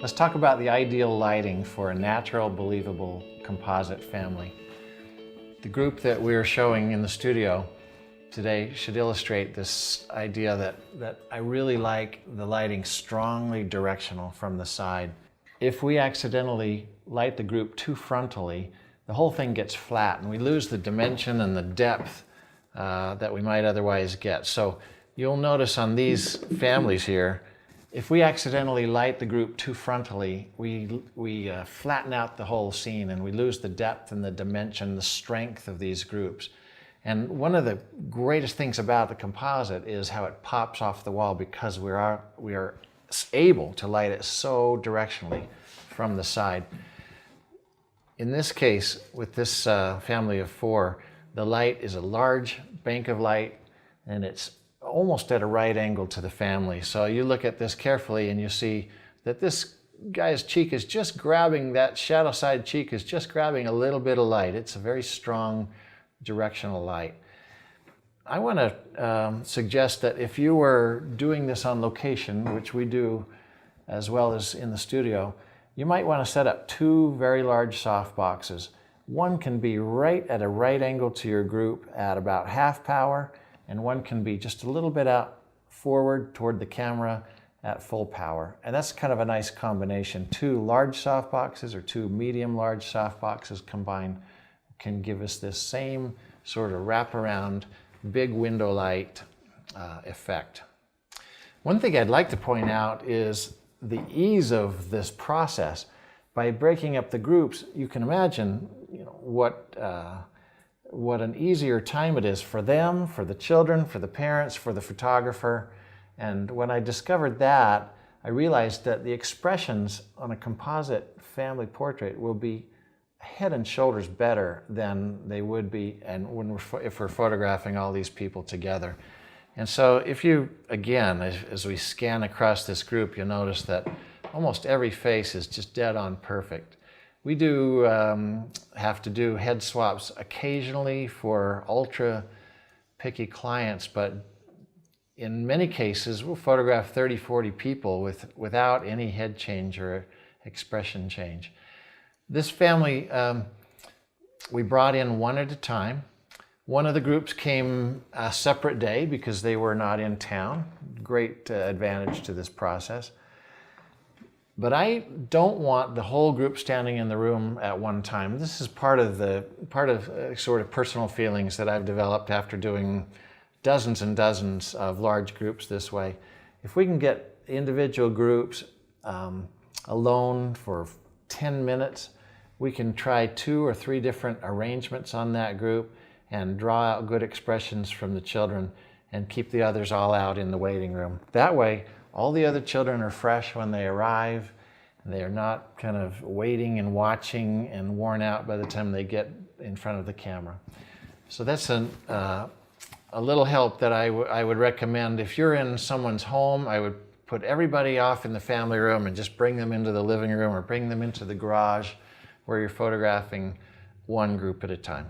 Let's talk about the ideal lighting for a natural, believable composite family. The group that we're showing in the studio today should illustrate this idea that I really like the lighting strongly directional from the side. If we accidentally light the group too frontally, the whole thing gets flat and we lose the dimension and the depth that we might otherwise get. So you'll notice on these families here, if we accidentally light the group too frontally, we flatten out the whole scene and we lose the depth and the dimension, the strength of these groups. And one of the greatest things about the composite is how it pops off the wall because we are able to light it so directionally from the side. In this case, with this family of 4, the light is a large bank of light and it's almost at a right angle to the family. So you look at this carefully and you see that this guy's cheek is just grabbing, that shadow side cheek is just grabbing a little bit of light. It's a very strong directional light. I want to suggest that if you were doing this on location, which we do as well as in the studio, you might want to set up 2 very large soft boxes. One can be right at a right angle to your group at about half power, and one can be just a little bit out forward toward the camera at full power. And that's kind of a nice combination. 2 large soft boxes or 2 medium large soft boxes combined can give us this same sort of wraparound big window light effect. One thing I'd like to point out is the ease of this process. By breaking up the groups, you can imagine what an easier time it is for them, for the children, for the parents, for the photographer. And when I discovered that, I realized that the expressions on a composite family portrait will be head and shoulders better than they would be if we're photographing all these people together. And so if you, again, as we scan across this group, you'll notice that almost every face is just dead on perfect. We do have to do head swaps occasionally for ultra picky clients, but in many cases we'll photograph 30, 40 people without any head change or expression change. This family, we brought in one at a time. One of the groups came a separate day because they were not in town. Great advantage to this process. But I don't want the whole group standing in the room at one time. This is part of sort of personal feelings that I've developed after doing dozens and dozens of large groups this way. If we can get individual groups alone for 10 minutes, we can try 2 or 3 different arrangements on that group and draw out good expressions from the children and keep the others all out in the waiting room. That way, all the other children are fresh when they arrive. They're not kind of waiting and watching and worn out by the time they get in front of the camera. So that's a little help that I would recommend. If you're in someone's home, I would put everybody off in the family room and just bring them into the living room or bring them into the garage where you're photographing one group at a time.